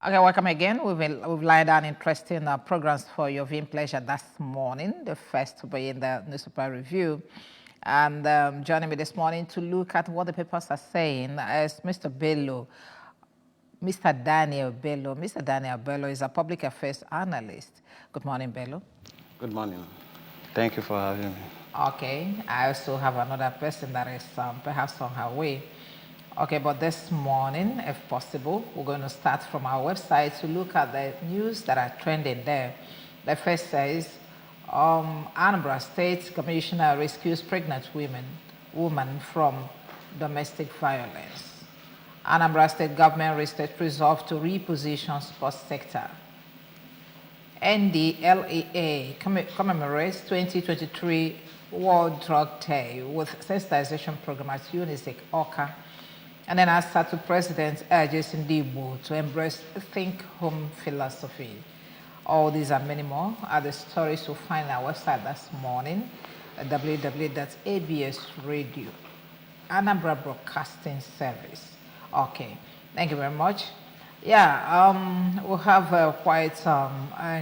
Okay, welcome again. We've laid down interesting programs for your viewing pleasure this morning. The first to be in the newspaper review. And joining me this morning to look at what the papers are saying is Mr. Bello, Mr. Daniel Bello. Mr. Daniel Bello is a public affairs analyst. Good morning, Bello. Good morning. Thank you for having me. Okay, I also have another person that is perhaps on her way. Okay, but this morning, if possible, we're going to start from our website to look at the news that are trending there. The first says, Anambra State Commissioner rescues pregnant woman from domestic violence. Anambra State government resolved to reposition sports sector. NDLEA commemorates 2023 World Drug Day with sensitization program at UNICEF Oka. And then Asatu President urges Ndibo to embrace think home philosophy. All these and many more are the stories you'll find on our website this morning at www.abs Radio, Anambra Broadcasting Service. Okay, thank you very much. Yeah, we'll have quite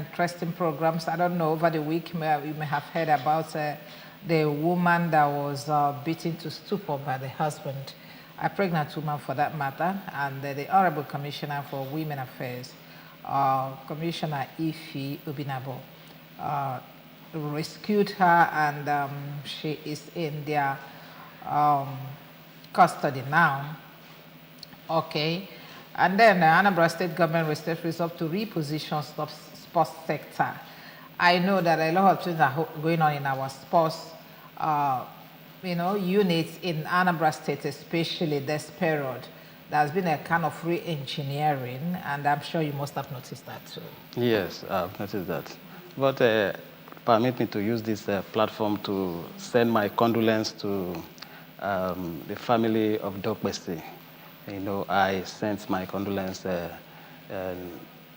interesting programs. I don't know, over the week you may have heard about the woman that was beaten to stupor by the husband, a pregnant woman for that matter, and the Honorable Commissioner for Women Affairs, Commissioner Ife Ubinabo, rescued her, and she is in their custody now. Okay, and then the Anambra State government resolved to reposition sports sector. I know that a lot of things are going on in our sports units in Anambra State, especially this period. There's been a kind of re-engineering, and I'm sure you must have noticed that too. Yes, I've noticed that. But permit me to use this platform to send my condolence to the family of Dokbesi. I sent my condolence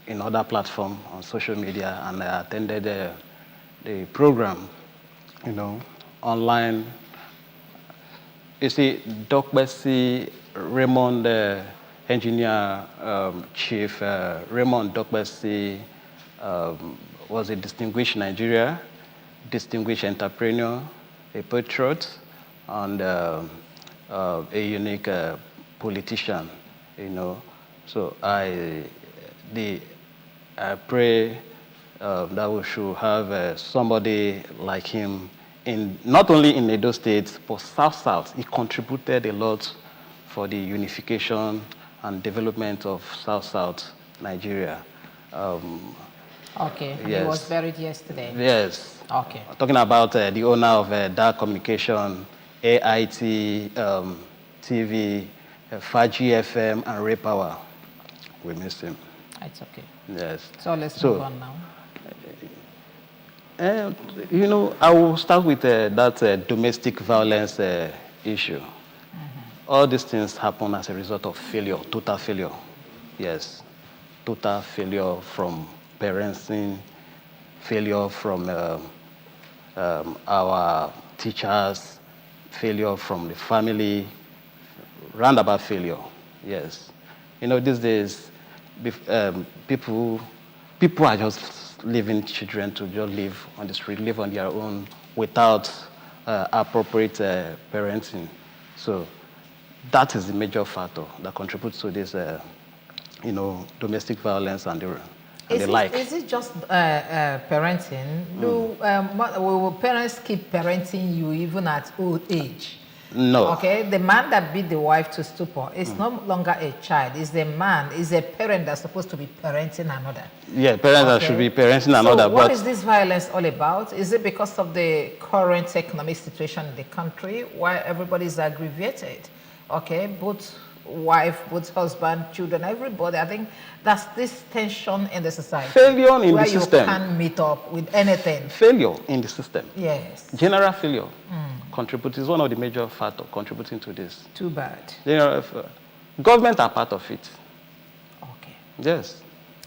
in other platform on social media, and I attended the program, online. You see, Dokbesi Raymond, engineer chief Raymond Dokbesi was a distinguished Nigerian, distinguished entrepreneur, a patriot, and a unique politician. So I pray that we should have somebody like him not only in Edo State, but South. He contributed a lot for the unification and development of South Nigeria. Okay, and yes. He was buried yesterday. Yes. Okay. Talking about the owner of Dark Communication, AIT, TV, Faji FM, and Ray Power. We miss him. It's okay. Yes. So let's move on now. I will start with that domestic violence issue. Mm-hmm. All these things happen as a result of failure, total failure. Yes, total failure from parenting, failure from our teachers, failure from the family, roundabout failure. Yes. These days, people are just leaving children to just live on the street, live on their own without appropriate parenting. So that is the major factor that contributes to this, domestic violence and the like. Is it just parenting? Will parents keep parenting you even at old age? No. Okay, the man that beat the wife to stupor is no longer a child. It's the man, is a parent that's supposed to be parenting another. Yeah, parents that should be parenting another. So what is this violence all about? Is it because of the current economic situation in the country why everybody is aggravated? Okay, both wife, both husband, children, everybody. I think that's this tension in the society. Failure in the system. Where you can't meet up with anything. Failure in the system. Yes. General failure is one of the major factors contributing to this. Too bad. Government are part of it. Okay. Yes.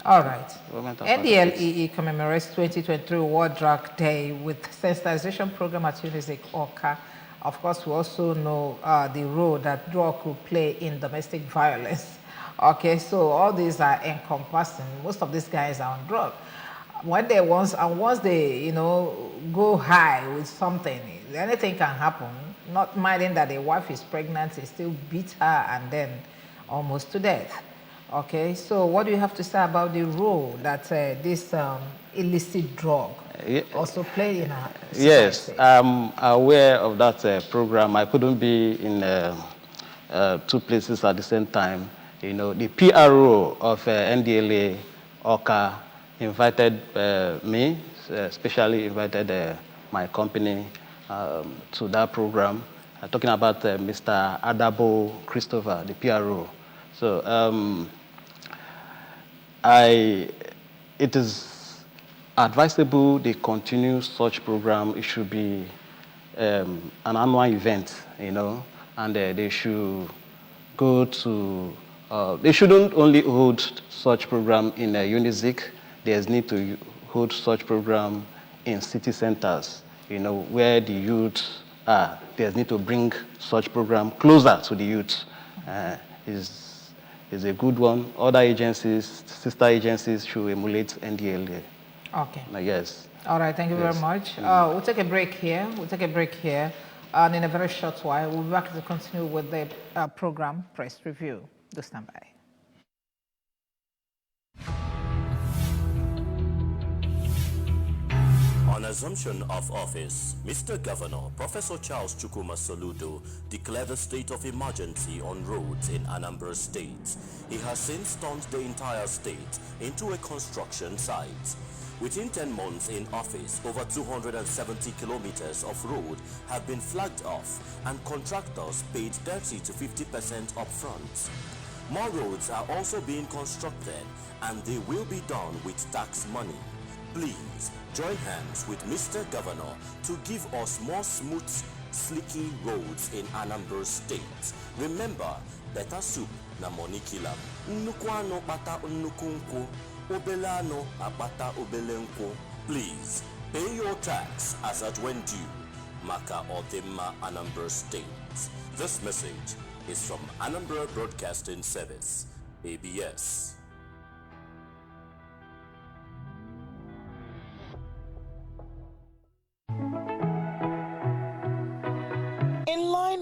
All right. NDLEA commemorates 2023 World Drug Day with sensitization program at UNICEF Oka. Of course, we also know the role that drug could play in domestic violence. Okay, so all these are encompassing. Most of these guys are on drug. When they once they go high with something, anything can happen. Not minding that the wife is pregnant, they still beat her and then almost to death. Okay, so what do you have to say about the role that this illicit drug also play in our society? Yes, I'm aware of that program. I couldn't be in two places at the same time. You know, the PRO of NDLA, OCA, invited me, especially invited my company to that program. Talking about Mr. Adabo Christopher, the PRO. So it is advisable they continue such program. It should be an annual event, and they should go to, they shouldn't only hold such program in UNIZIC. There's need to hold such program in city centers, where the youth are. There's need to bring such program closer to the youth. Is a good one. Other agencies, sister agencies, should emulate NDLA. Okay. Yes. All right, thank you very much. We'll take a break here. And in a very short while, we'll be back to continue with the program Press Review. Do stand by. On assumption of office, Mr. Governor Professor Charles Chukwuma Soludo declared a state of emergency on roads in Anambra State. He has since turned the entire state into a construction site. Within 10 months in office, over 270 kilometers of road have been flagged off and contractors paid 30 to 50% upfront. More roads are also being constructed and they will be done with tax money. Please join hands with Mr. Governor to give us more smooth, slicky roads in Anambra State. Remember, better soup na money killer. Nnukwu ano kpata nnukwu nkwụ, obele ano akpata obele nkwụ. Please pay your tax as at when due. Maka Odimma, Anambra State. This message is from Anambra Broadcasting Service, ABS.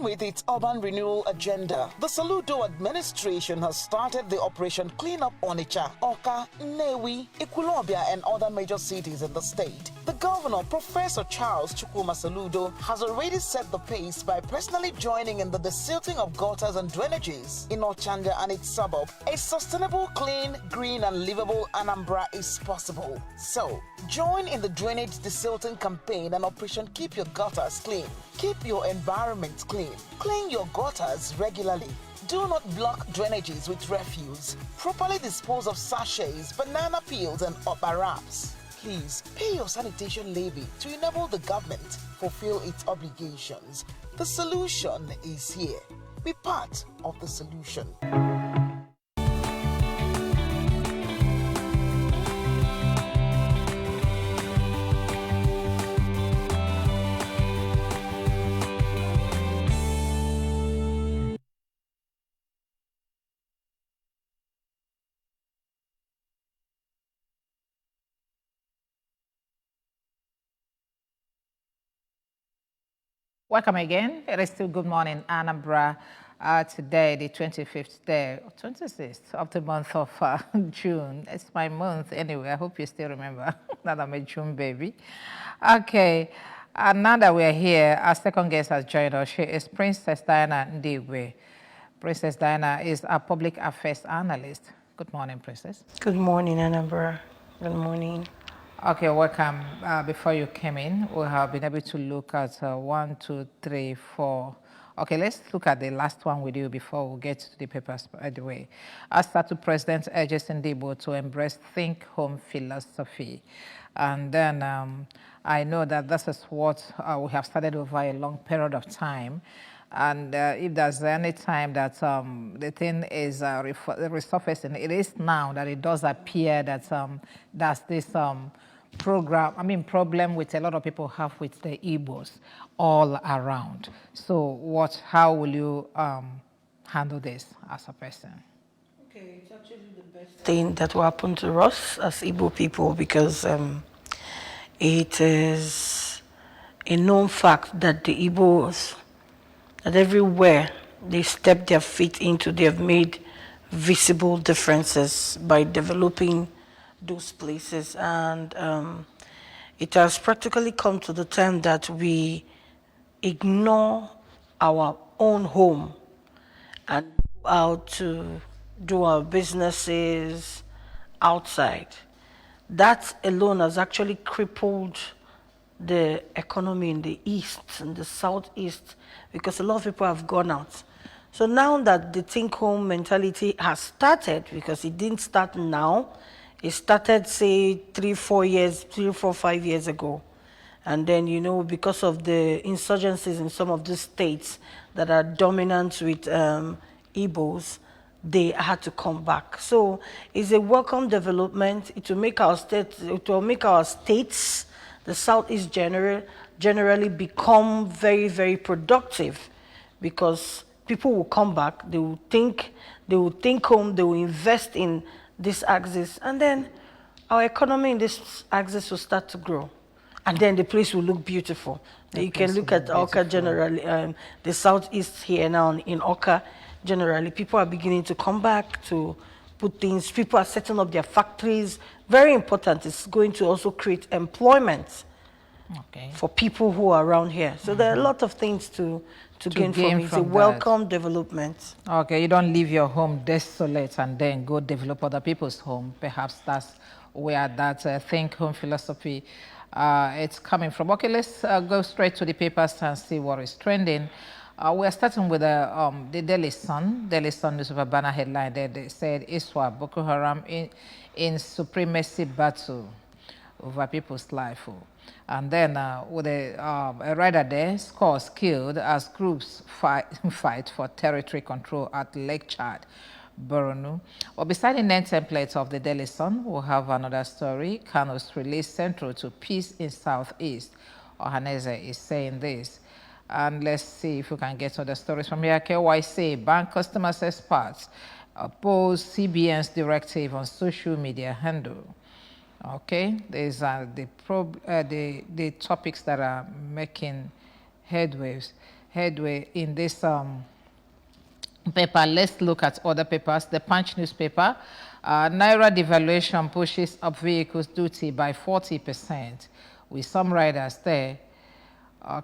With its urban renewal agenda, the Soludo administration has started the Operation Cleanup Onitsha, Awka, Nnewi, Ekwulobia, and other major cities in the state. The governor, Professor Charles Chukwuma Soludo, has already set the pace by personally joining in the desilting of gutters and drainages in Ochanja and its suburb. A sustainable, clean, green, and livable Anambra is possible. So, join in the drainage desilting campaign and Operation Keep Your Gutters Clean. Keep your environment clean. Clean your gutters regularly. Do not block drainages with refuse. Properly dispose of sachets, banana peels, and upper wraps. Please pay your sanitation levy to enable the government fulfill its obligations. The solution is here. Be part of the solution. Welcome again. It is still Good Morning Anambra. Today, the 25th day, 26th of the month of June. It's my month anyway. I hope you still remember that I'm a June baby. Okay, now that we're here, our second guest has joined us. She is Princess Diana Ndigwe. Princess Diana is a public affairs analyst. Good morning, Princess. Good morning, Anambra. Good morning. Okay, welcome. Before you came in, we have been able to look at 1, 2, 3, 4. Okay, let's look at the last one with you before we get to the papers, by the way. I started President urges Ndigbo to embrace think home philosophy. And then I know that this is what we have started over a long period of time. And if there's any time that the thing is resurfacing, it is now that it does appear that there's this problem with a lot of people have with the Igbos all around. So how will you handle this as a person? Okay, it's actually the best thing that will happen to us as Igbo people because it is a known fact that the Igbos, that everywhere they step their feet into, they have made visible differences by developing those places. And it has practically come to the time that we ignore our own home and go out to do our businesses outside. That alone has actually crippled the economy in the east and the southeast because a lot of people have gone out. So now that the think home mentality has started, because it didn't start now, it started say 3, 4, 5 years ago. And then, you know, because of the insurgencies in some of the states that are dominant with Igbos, they had to come back. So it's a welcome development. It will make our states, the Southeast generally become very, very productive because people will come back, they will think home, they will invest in this axis, and then our economy in this axis will start to grow. And then the place will look beautiful. You can look at Oka generally, the southeast here now in Oka generally. People are beginning to come back to put things, people are setting up their factories. Very important, it's going to also create employment for people who are around here. So there are a lot of things to gain from it. It's a welcome development. Okay, you don't leave your home desolate and then go develop other people's home. Perhaps that's where that think home philosophy it's coming from. Okay, let's go straight to the papers and see what is trending. We're starting with the Daily Sun. Daily Sun newspaper banner headline there. They said ISWAP, Boko Haram in supremacy battle over people's life. And then with a rider there, scores killed as groups fight for territory control at Lake Chad, Borno. Well, beside the name templates of the Daily Sun, we'll have another story. Kano's release central to peace in Southeast. Ohaneze is saying this. And let's see if we can get other stories from here. KYC, bank customers experts oppose CBN's directive on social media handle. Okay, these are the topics that are making headway in this paper. Let's look at other papers. The Punch newspaper, Naira devaluation pushes up vehicles duty by 40%. With some riders there,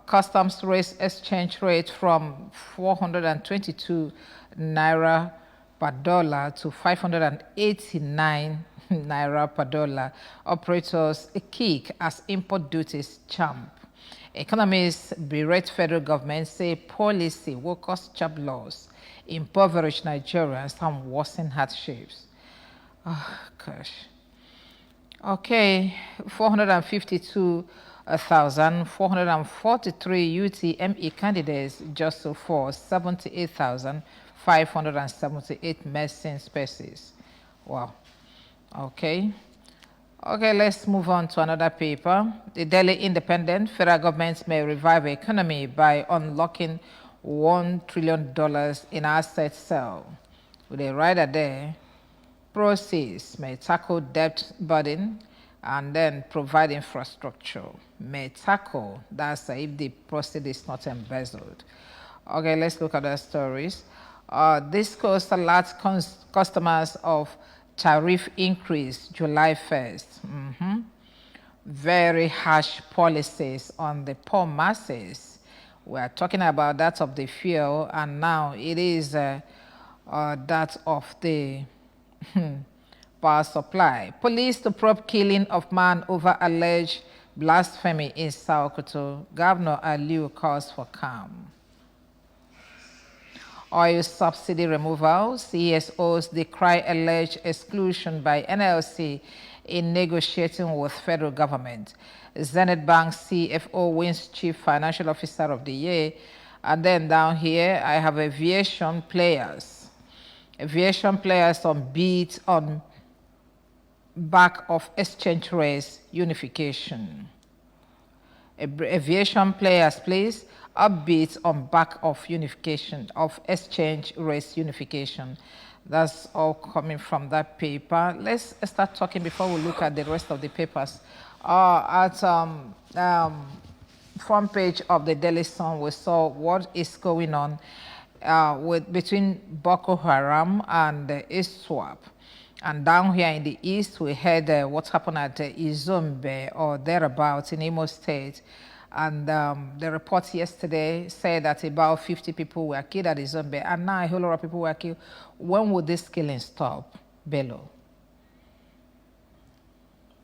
customs raised exchange rate from 422 Naira per dollar to 589 Naira per dollar. Operators kick as import duties jump. Economists berate federal government, say policy will cause job loss, impoverish Nigerians, and worsen hardships. Oh, gosh. Okay, 452,443 UTME candidates just so far, 78,578 medicine spaces. Wow. Okay. Okay, let's move on to another paper. The Daily Independent, federal government may revive the economy by unlocking $1 trillion in asset sale. With a rider there, proceeds may tackle debt burden and then provide infrastructure. May tackle, that's if the proceed is not embezzled. Okay, let's look at the stories. This cost alerts customers of tariff increase July 1st. Very harsh policies on the poor masses. We are talking about that of the fuel, and now it is that of the power supply. Police to probe killing of man over alleged blasphemy in Sokoto. Governor Aliu calls for calm. Oil subsidy removal. CSOs decry alleged exclusion by NLC in negotiating with federal government. Zenith Bank CFO wins Chief Financial Officer of the Year. And then down here, I have aviation players. Aviation players on beat on back of exchange rates unification. Aviation players place upbeat on back of unification, of exchange rates unification. That's all coming from that paper. Let's start talking before we look at the rest of the papers. Front page of the Daily Sun, we saw what is going on between Boko Haram and ISWAP. And down here in the east, we heard what happened at Izombe or thereabouts in Imo State. And the report yesterday said that about 50 people were killed at Izombe, and now a whole lot of people were killed. When will this killing stop, Bello?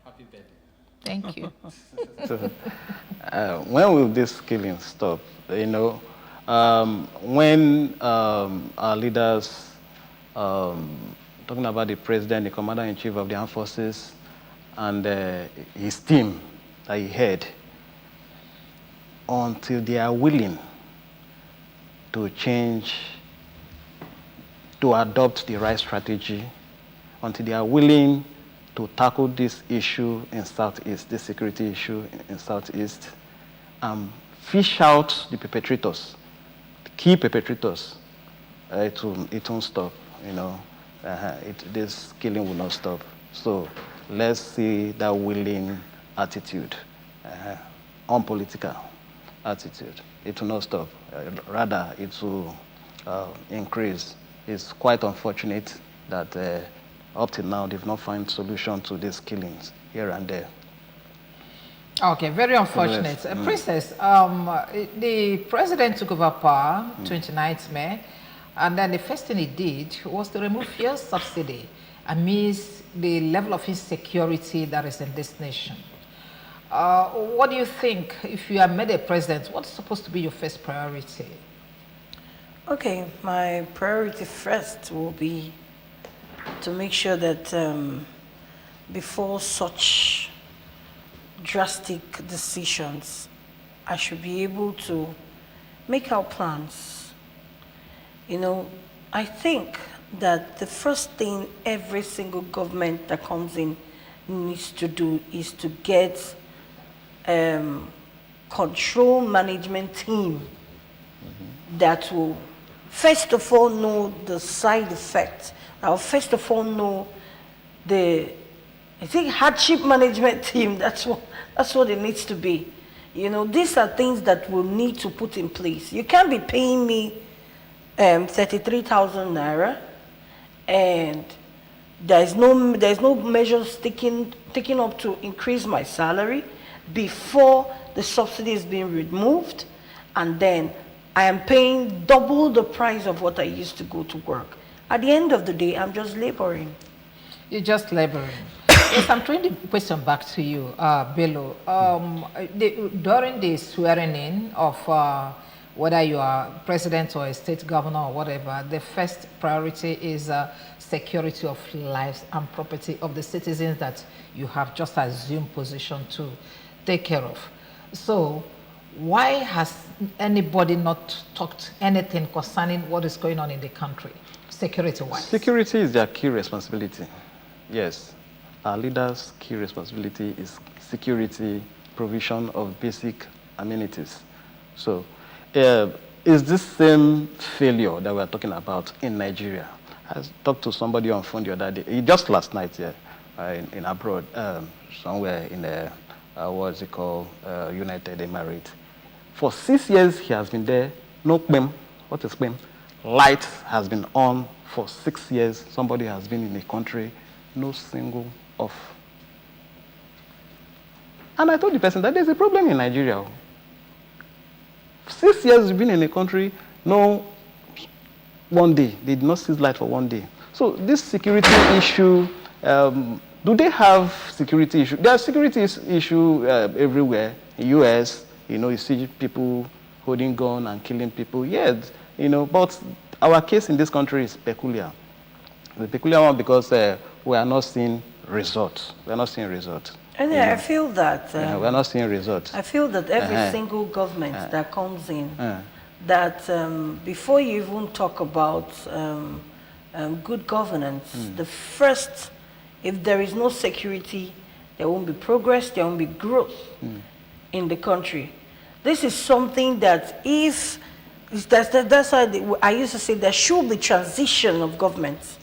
Happy birthday. Thank you. When will this killing stop? You know, when our leaders, talking about the president, the commander-in-chief of the armed forces, and his team that he had, until they are willing to change, to adopt the right strategy, until they are willing to tackle this issue in Southeast, this security issue in Southeast, fish out the perpetrators, the key perpetrators, it won't stop, you know. This killing will not stop. So let's see that willing attitude, unpolitical attitude. It will not stop. Rather, it will increase. It's quite unfortunate that up till now they've not found solution to these killings here and there. Okay, very unfortunate. Princess, the president took over power 29th May. And then the first thing he did was to remove fuel subsidy amidst the level of insecurity that is in this nation. What do you think, if you are made a president, what's supposed to be your first priority? Okay, my priority first will be to make sure that before such drastic decisions, I should be able to make our plans. You know, I think that the first thing every single government that comes in needs to do is to get control management team that will first of all know the side effects. I'll first of all know I think hardship management team, that's what it needs to be. You know, these are things that we'll need to put in place. You can't be paying me 33,000 naira, and there's no measures taken up to increase my salary before the subsidy is being removed, and then I am paying double the price of what I used to go to work. At the end of the day, I'm just laboring. You're just laboring. Yes, I'm throwing the question back to you, Bello. During the swearing in of whether you are president or a state governor or whatever, the first priority is security of lives and property of the citizens that you have just assumed position to take care of. So why has anybody not talked anything concerning what is going on in the country, security-wise? Security is their key responsibility. Yes, our leaders' key responsibility is security, provision of basic amenities. So is this same failure that we're talking about in Nigeria? I talked to somebody on phone the other day, just last night, in abroad, somewhere in what's it called, United Emirates. For 6 years he has been there, no PEM. What is PEM? Light has been on for 6 years. Somebody has been in the country, no single off. And I told the person that there's a problem in Nigeria. 6 years you've been in the country, no one day. They did not seize light for 1 day. So this security issue, do they have security issue? There are security issue everywhere. In US, you know, you see people holding gun and killing people. Yes, you know, but our case in this country is peculiar. The peculiar one because we are not seeing results. We are not seeing results. And yeah, I feel that we're not seeing results. I feel that every single government that comes in, that before you even talk about good governance, the first If there is no security, there won't be progress, there won't be growth in the country. This is something that that's why I used to say there should be transition of governments.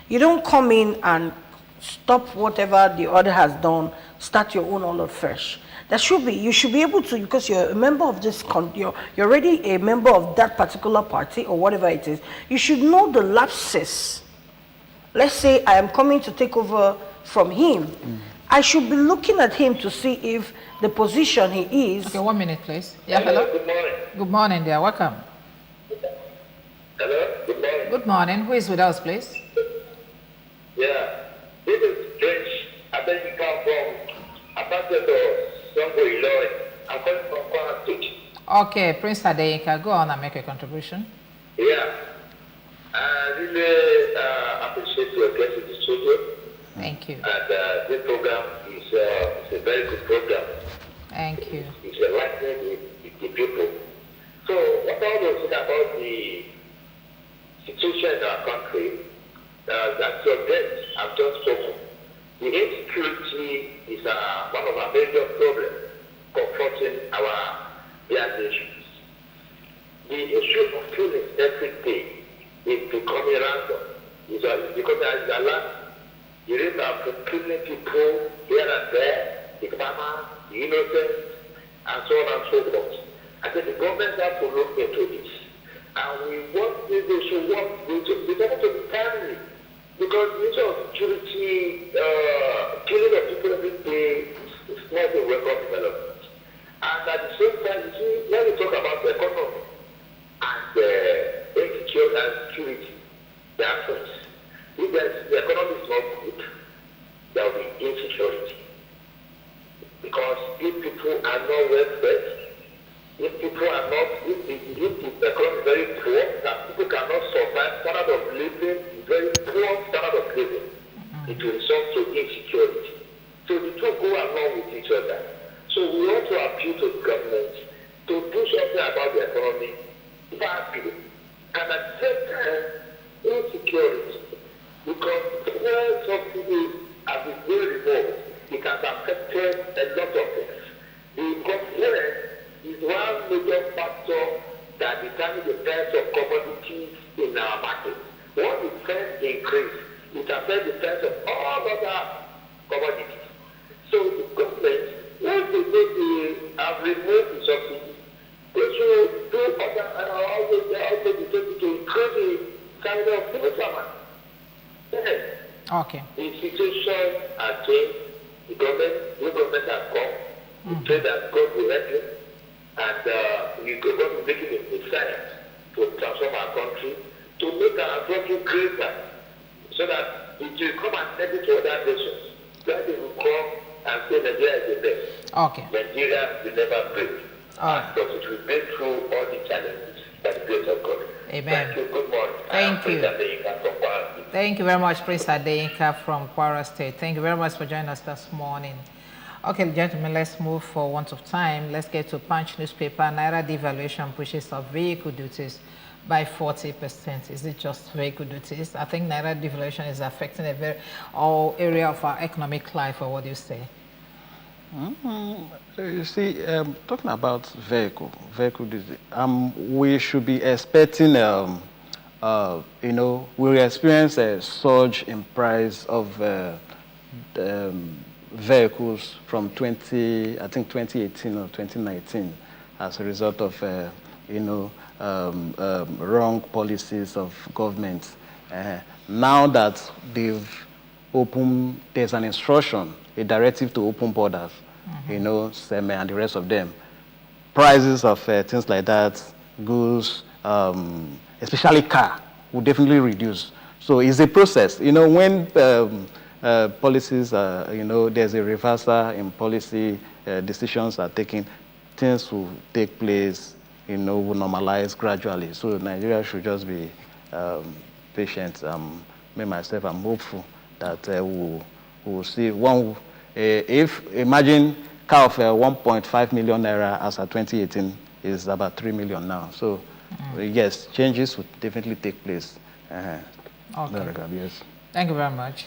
You don't come in and stop whatever the other has done, start your own all fresh. You should be able to, because you're a member of this, you're already a member of that particular party or whatever it is, you should know the lapses. Let's say I am coming to take over from him. I should be looking at him to see if the position he is. Okay, 1 minute, please. Yeah, hello. Good morning. Good morning, dear. Welcome. Hello. Good morning. Good morning. Who is with us, please? Yeah. This is Prince Adenika from Ambassador Songo Ilorin. I'm calling from Kwara State. Okay, Prince Adeyinka, go on and make a contribution. Yeah. I really appreciate your guest in the studio. Thank you. And this program is a very good program. Thank you. It's enlightening the people. So what I was saying about the situation in our country, that your guest have just spoken. The insecurity is one of our major problems confronting our young nations. The issue of killing every day is becoming random. It's because as a land, the rate of killing people here and there, the farmers, the innocents, and so on and so forth. I think the government has to look into this. And we want they should work with the family. Because the issue of security, killing of people every day is not a welcome development. And at the same time, you see, when we talk about the economy and insecurity and security, there are things. If the economy is not good, there will be insecurity. Because if people are not well fed, if people are not, if the economy is very poor, that people cannot survive, standard of living is very poor standard of living. It will result to insecurity. So the two go along with each other. So we also appeal to the government to do something about the economy fastly. And at the same time, insecurity. Because when subsidies have been very removed, it has affected a lot of things. The government is one major factor that determines the price of commodities in our market. Once the price increase, it affects the price of all other commodities. So the government, once they have removed the subsidy, they should do other also be taken to increase the salary of civil servants. Yes. Okay. The situation has changed. The government has come. The trade has gone directly. And we're going to make it a science to transform our country, to make our country greater, so that it will come and take it to other nations. That they will come and say Nigeria is the best. Okay. Nigeria will never break. Because it will break through all the challenges by the grace of God. Amen. Thank you. Good morning. Thank you. You. Thank you very much, Prince Adeyinka from Kwara State. Thank you very much for joining us this morning. Okay, gentlemen, let's move for want of time. Let's get to Punch newspaper. Naira devaluation pushes up vehicle duties by 40%. Is it just vehicle duties? I think Naira devaluation is affecting all area of our economic life, or what do you say? You see, talking about vehicle duty, we should be expecting, we'll experience a surge in price of vehicles from 2018 or 2019 as a result of, wrong policies of government. Now that there's an instruction, a directive to open borders, SEME and the rest of them, prices of things like that, goods, especially car, will definitely reduce. So it's a process. When policies, there's a reversal in policy, decisions are taken, things will take place, will normalize gradually. So Nigeria should just be patient. Me, myself, I'm hopeful that we'll see one. If imagine car of 1.5 million naira as of 2018 is about 3 million now. So yes, changes would definitely take place. Okay. Yes. Thank you very much.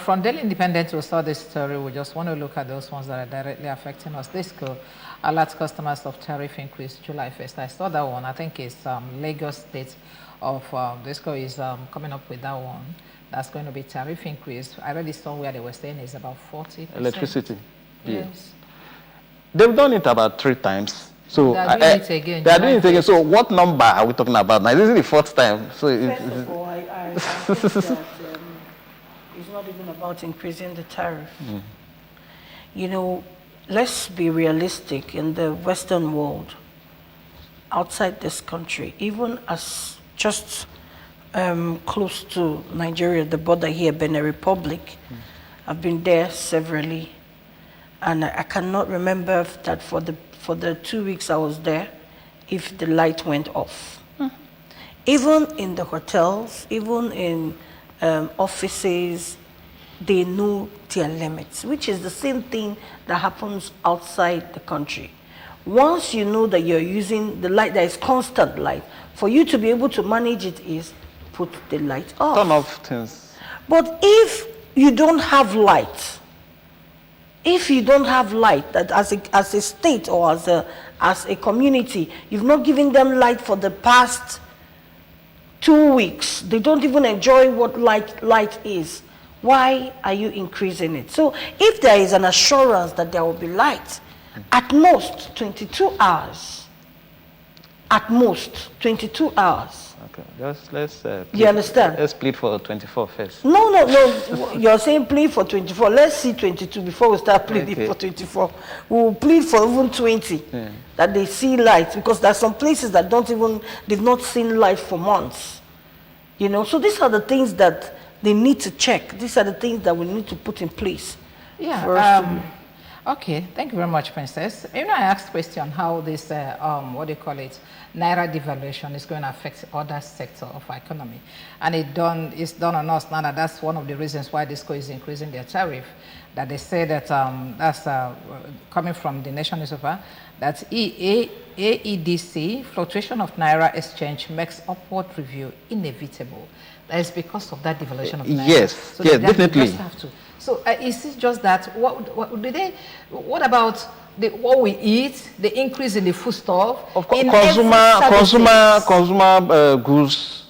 From Daily Independent, we saw this story. We just want to look at those ones that are directly affecting us. This could alert customers of tariff increase July 1st. I saw that one. I think it's Lagos State of Disco is coming up with that one. That's going to be tariff increase. I already saw where they were saying it's about 40%. Electricity. Yes. They've done it about 3 times. So They are doing it again. They are doing it again. So what number are we talking about now? This is the 4th time. So First of all, I think that it's not even about increasing the tariff. You know, let's be realistic. In the Western world, outside this country, even as just close to Nigeria, the border here, Benin Republic, I've been there severally, and I cannot remember that for the 2 weeks I was there, if the light went off. Even in the hotels, even in offices, they know their limits, which is the same thing that happens outside the country. Once you know that you're using the light, that is constant light, for you to be able to manage it is put the light off. turn off things. But if you don't have light, that as a state or as a community, you've not given them light for the past 2 weeks, they don't even enjoy what light is. Why are you increasing it? So if there is an assurance that there will be light, at most 22 hours, at most 22 hours. Okay, let's You understand? Let's plead for 24 first. No. You're saying plead for 24. Let's see 22 before we start pleading for 24. We'll plead for even 20, that they see light, because there are some places that they've not seen light for months. You know, so these are the things that they need to check. These are the things that we need to put in place. Yeah. Okay. Thank you very much, Princess. You know, I asked a question how this, Naira devaluation is going to affect other sectors of our economy. And it's done on us now that that's one of the reasons why DISCO is increasing their tariff. That they say that that's coming from the Nation newspaper, that AEDC, fluctuation of Naira exchange, makes upward review inevitable. That is because of that devaluation of Naira. Yes, so yes, they definitely. Just have to. So is it just that? What about what we eat? The increase in the foodstuff. Of course, consumer goods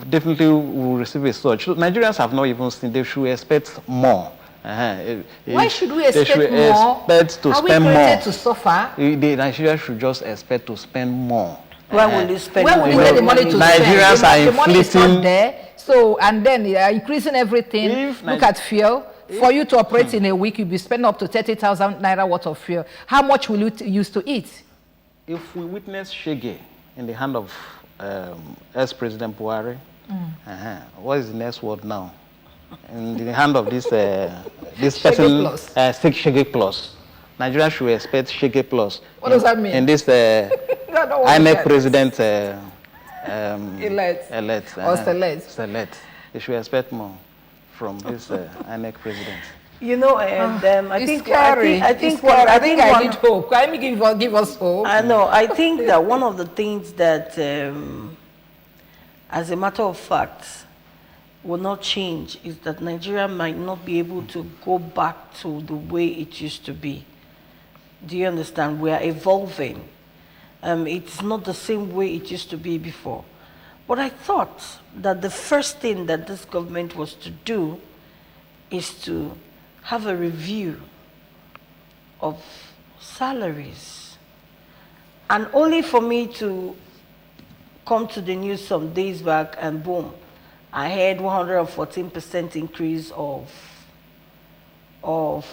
definitely will receive a surge. So Nigerians have not even seen. They should expect more. Why should we expect more? Expect to Are spend we more. created to suffer? The Nigerians should just expect to spend more. Where will you spend Where more? will you get the money to Nigerians spend? are The money is not inflating. there. So, and then they are increasing everything. Look at fuel. For you to operate in a week, you'll be spending up to 30,000 Naira worth of fuel. How much will you use to eat? If we witness Shege in the hand of ex-President Buhari, what is the next word now? In the hand of this person, Shege Plus. Nigeria should expect Shege Plus. What does that mean? In this INEC president elect. Or select. Select. They should expect more from this INEC president. You know, and I it's think scary. I think I need hope. Can you give us hope? I know. I think that one of the things that, as a matter of fact, will not change is that Nigeria might not be able to go back to the way it used to be. Do you understand? We are evolving. It's not the same way it used to be before. But I thought that the first thing that this government was to do is to have a review of salaries. And only for me to come to the news some days back and boom, I heard 114% increase of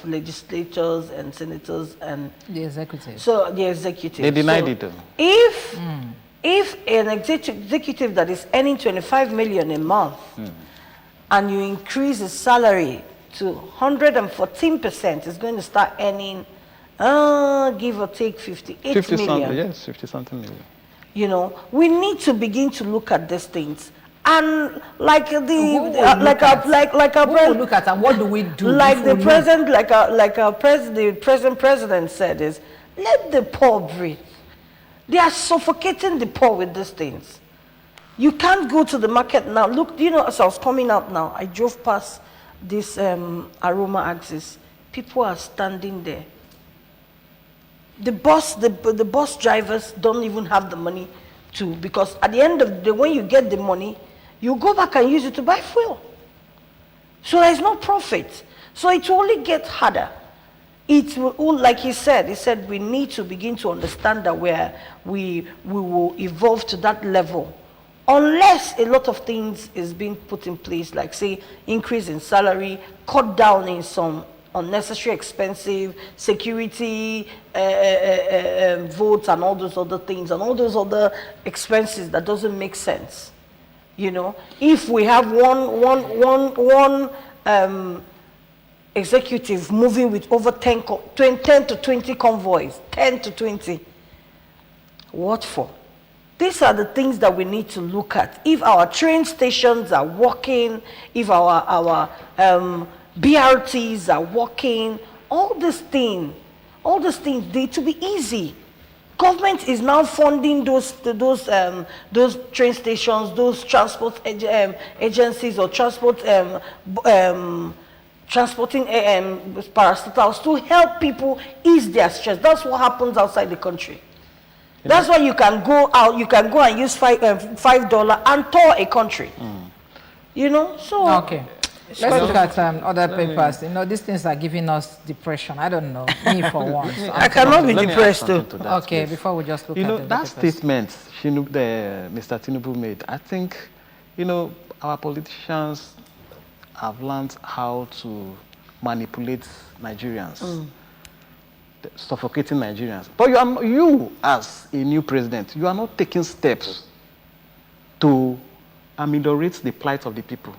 legislators and senators and The executive. so the executive. They denied it. If an executive that is earning 25 million a month and you increase his salary to 114%, is going to start earning, give or take 58 million. Yes, 50 something million. You know, we need to begin to look at these things. And like Who will look at and what do we do? like the if we president, the present president said is, let the poor breathe. They are suffocating the poor with these things. You can't go to the market now. Look, you know, as I was coming out now, I drove past this Aroma Axis. People are standing there. The bus drivers don't even have the money to, because at the end of the day, when you get the money, you go back and use it to buy fuel. So there's no profit. So it will only get harder. It will, like he said we need to begin to understand that we will evolve to that level. Unless a lot of things is being put in place, like say increase in salary, cut down in some unnecessary expensive security votes and all those other things and all those other expenses that doesn't make sense. You know, if we have one executive moving with over 10 to 20 convoys, 10 to 20, what for? These are the things that we need to look at. If our train stations are working, if our BRTs are working, all these things need to be easy. Government is now funding those train stations, those transport agencies or transporting parastatals to help people ease their stress. That's what happens outside the country. That's why you can go out, you can go and use $5 and tour a country. You know, so okay. Let's look at other papers. You know, these things are giving us depression. I don't know, me for one. So I cannot be depressed too. Okay, before we just look at that papers. statement Mr. Tinubu made, I think, you know, our politicians have learned how to manipulate Nigerians, suffocating Nigerians. But you, as a new president, you are not taking steps to ameliorate the plight of the people.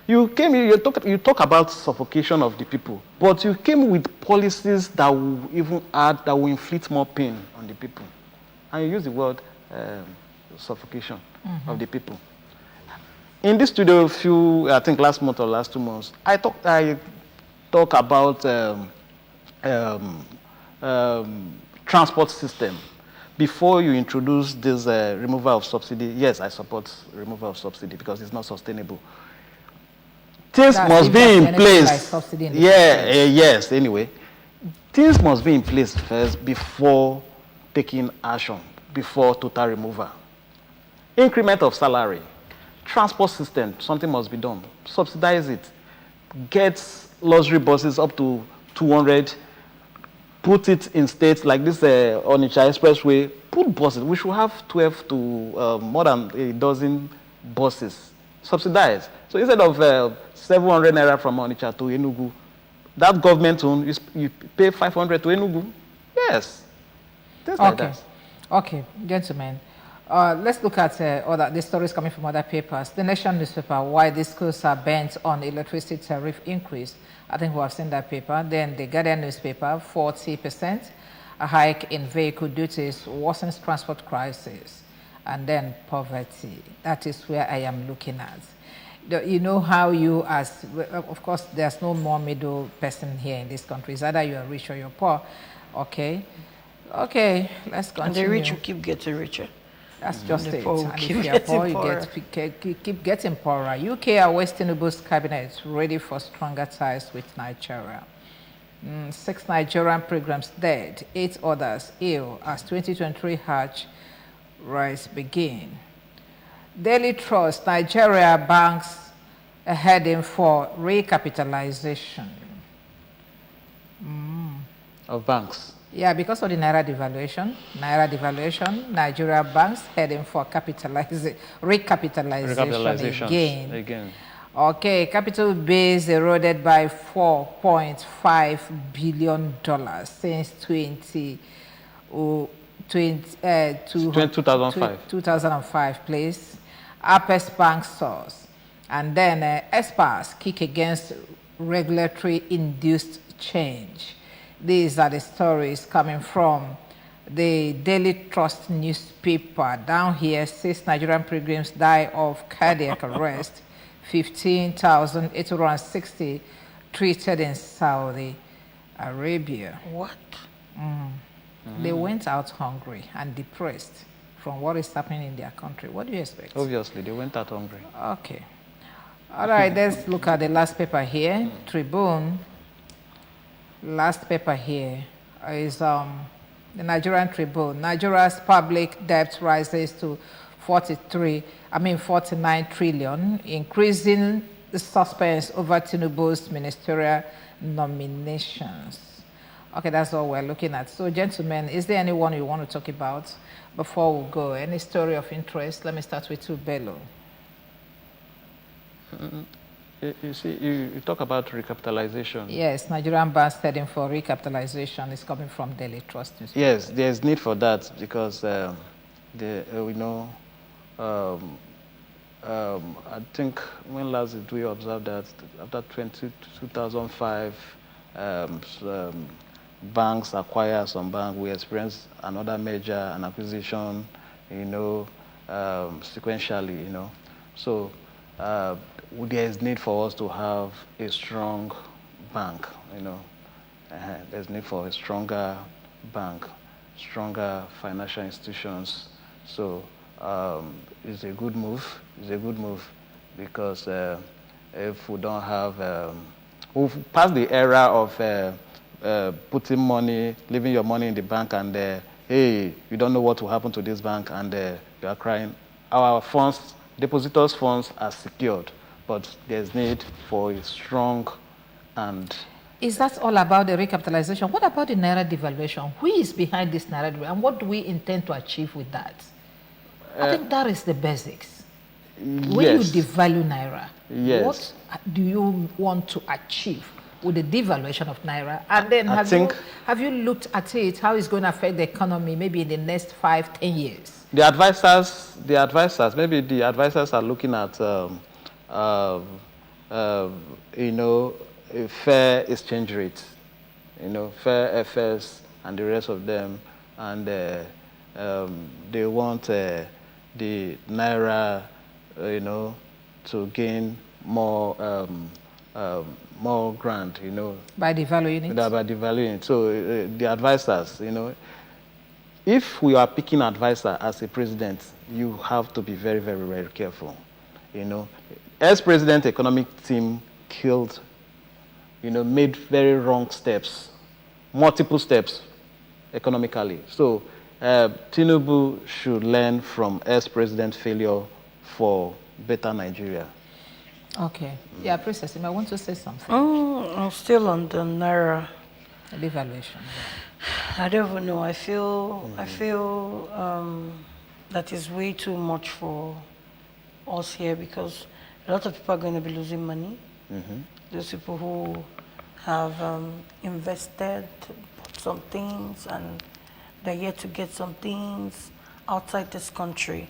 You came here, you talk about suffocation of the people, but you came with policies that will that will inflict more pain on the people. And you use the word suffocation of the people. In this studio, I think last month or last 2 months, I talk about transport system. Before you introduce this removal of subsidy, yes, I support removal of subsidy because it's not sustainable. Things must be in place. Yes, anyway. Things must be in place first before taking action, before total removal. Increment of salary. Transport system, something must be done. Subsidize it. Get luxury buses up to 200. Put it in states like this Onitsha Expressway. Put buses. We should have 12 to more than a dozen buses. Subsidize. So instead of 700 naira from Onitsha to Enugu, that government own, you pay 500 to Enugu. Yes. Things like that. Okay, gentlemen. Let's look at the stories coming from other papers. The Nation newspaper, why the schools are bent on electricity tariff increase. I think we have seen that paper. Then the Guardian newspaper, 40%, a hike in vehicle duties worsens transport crisis. And then poverty. That is where I am looking at. You know how you, of course, there's no more middle person here in this country. It's either you're rich or you're poor. Okay, let's continue. And the rich will keep getting richer. That's just it. And if you're poor, you keep getting poorer. UK awaits Tinubu's cabinet ready for stronger ties with Nigeria. 6 Nigerian pilgrims dead, 8 others ill as 2023 Hajj rites begin. Daily Trust, Nigeria banks are heading for recapitalization. Of banks. Yeah, because of the Naira devaluation, Nigeria banks heading for recapitalization again. Okay, capital base eroded by $4.5 billion since 2005, please. Apex Bank source. And then experts kick against regulatory induced change. These are the stories coming from the Daily Trust newspaper. Down here, 6 Nigerian pilgrims die of cardiac arrest, 15,860 treated in Saudi Arabia. What? They went out hungry and depressed from what is happening in their country. What do you expect? Obviously, they went out hungry. Okay. All right, let's look at the last paper here. Tribune. Last paper here is the Nigerian Tribune. Nigeria's public debt rises to 49 trillion, increasing the suspense over Tinubu's ministerial nominations. Okay, that's all we're looking at. So, gentlemen, is there anyone you want to talk about before we go? Any story of interest? Let me start with you, Bello. You see, you talk about recapitalization. Yes, Nigerian banks heading for recapitalization is coming from Daily Trust News. Yes, there's need for that because we know. I think when last did we observe that after 2005, banks acquire some bank. We experienced another merger and acquisition, sequentially, So there is need for us to have a strong bank, There's need for a stronger bank, stronger financial institutions. So it's a good move. It's a good move because if we don't have, we've passed the era of putting money, leaving your money in the bank and hey, you don't know what will happen to this bank and you are crying. Our funds, depositors' funds are secured, but there's need for a strong and... Is that all about the recapitalization? What about the Naira devaluation? Who is behind this Naira devaluation and what do we intend to achieve with that? I think that is the basics. When you devalue Naira, what do you want to achieve with the devaluation of Naira? And then have you looked at it, how it's going to affect the economy maybe in the next 5-10 years? The advisors, maybe the advisors are looking at, a fair exchange rate, fair FS and the rest of them, and they want the Naira, to gain more ground, By devaluing it? By devaluing it. So the advisors, if we are picking advisor as a president, you have to be very, very, very careful, As president, economic team killed, made very wrong steps, multiple steps economically. So Tinubu should learn from ex-president failure for better Nigeria. Okay. Yeah, Princess, I want to say something. I'm still on the Naira Devaluation. I don't even know. I feel that is way too much for us here because a lot of people are going to be losing money. Those people who have invested, bought some things, and they're yet to get some things outside this country.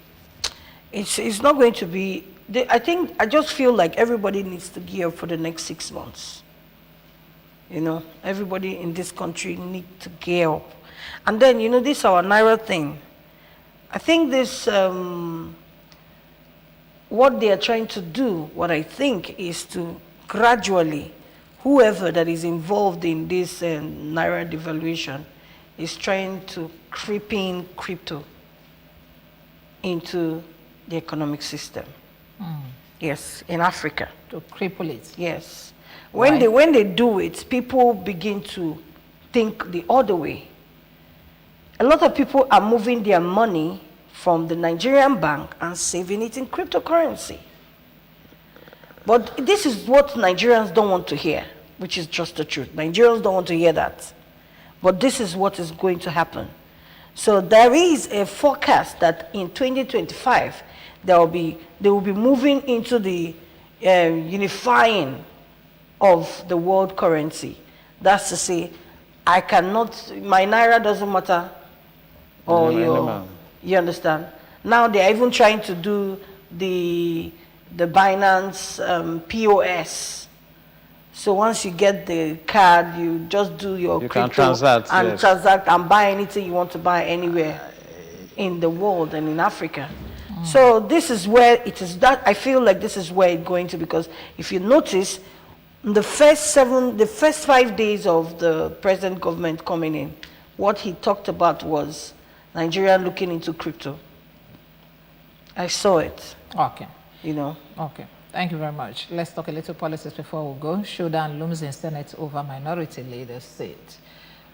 It's not going to be. I just feel like everybody needs to gear up for the next 6 months. Everybody in this country needs to gear up. And then, this our Naira thing. I think this, what they are trying to do, what I think is to gradually, whoever that is involved in this Naira devaluation is trying to creep in crypto into the economic system. Yes, in Africa. To cripple it. Yes. When they do it, people begin to think the other way. A lot of people are moving their money from the Nigerian bank and saving it in cryptocurrency. But this is what Nigerians don't want to hear, which is just the truth. Nigerians don't want to hear that. But this is what is going to happen. So there is a forecast that in 2025, they will be moving into the unifying of the world currency. That's to say, my Naira doesn't matter, or you understand? Now they are even trying to do the Binance POS. So once you get the card, you just do your crypto transact and buy anything you want to buy anywhere in the world and in Africa. So this is where it is that I feel like this is where it's going to, because if you notice, the first 5 days of the present government coming in, what he talked about was Nigeria looking into crypto. I saw it, Okay. you know. Okay. Thank you very much. Let's talk a little politics before we go. Showdown looms in Senate over minority leader seat.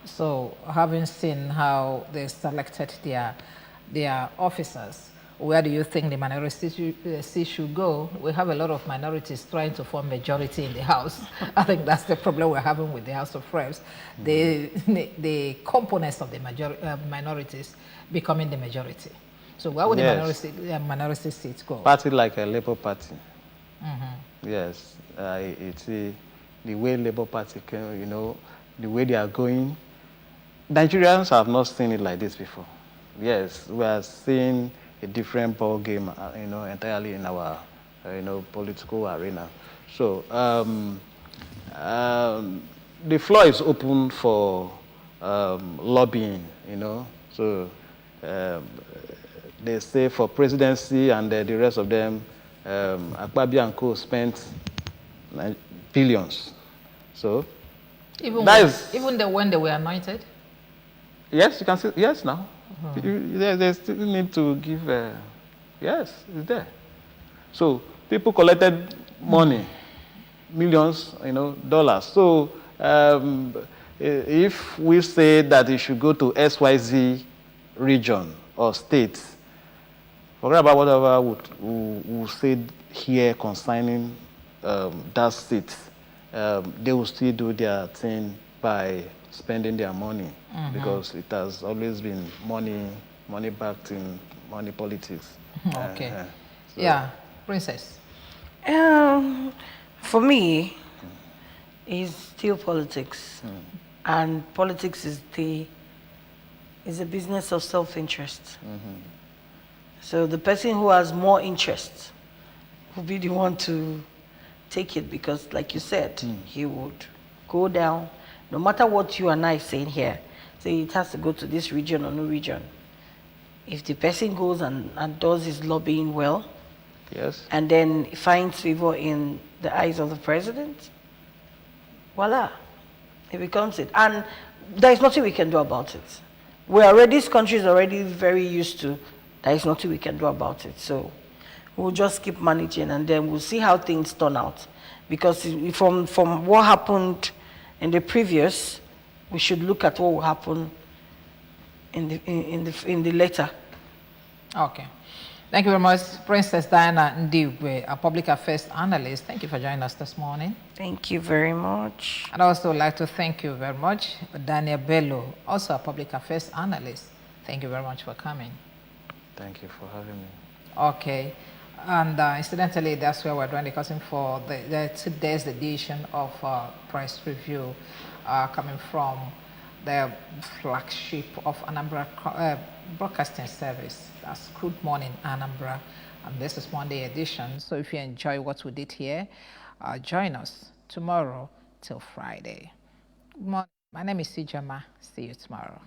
So, having seen how they selected their officers, where do you think the minority seat should go? We have a lot of minorities trying to form majority in the House. I think that's the problem we're having with the House of Reps. The components of the minorities becoming the majority. So where would Yes. the minority seats go? Party like a Labour Party. Yes, it's the way Labour Party can, you know, the way they are going. Nigerians have not seen it like this before. Yes, we are seeing a different ball game, you know, entirely in our, you know, political arena. So the floor is open for lobbying, you know. So they say for presidency and the rest of them, Akpabio and Co. spent billions. So Even when they were anointed? yes, you can see, yes now. They still need to give, yes, it's there. So people collected money, millions, you know, dollars. So if we say that it should go to XYZ region or state, forget about whatever we said here concerning that state. They will still do their thing by spending their money because it has always been money backed in money politics. Okay. So- Yeah, Princess. For me, it's still politics, and politics is a business of self-interest. So the person who has more interest will be the one to take it because, like you said, he would go down. No matter what you and I saying here, say it has to go to this region or no region. If the person goes and does his lobbying well, Yes. and then finds favor in the eyes of the president, voila, it becomes it. And there is nothing we can do about it. This country is already very used to, there is nothing we can do about it. So we'll just keep managing and then we'll see how things turn out. Because from what happened in the previous, we should look at what will happen in the later. Okay. Thank you very much, Princess Diana Ndiwe, a public affairs analyst. Thank you for joining us this morning. Thank you very much. I'd also like to thank you very much, Daniel Bello, also a public affairs analyst. Thank you very much for coming. Thank you for having me. Okay. And incidentally, that's where we're doing the casting for today's edition of Press Review, coming from the flagship of Anambra Broadcasting Service. That's Good Morning Anambra, and this is Monday edition. So if you enjoy what we did here, join us tomorrow till Friday. Good morning. My name is Sijama. See you tomorrow.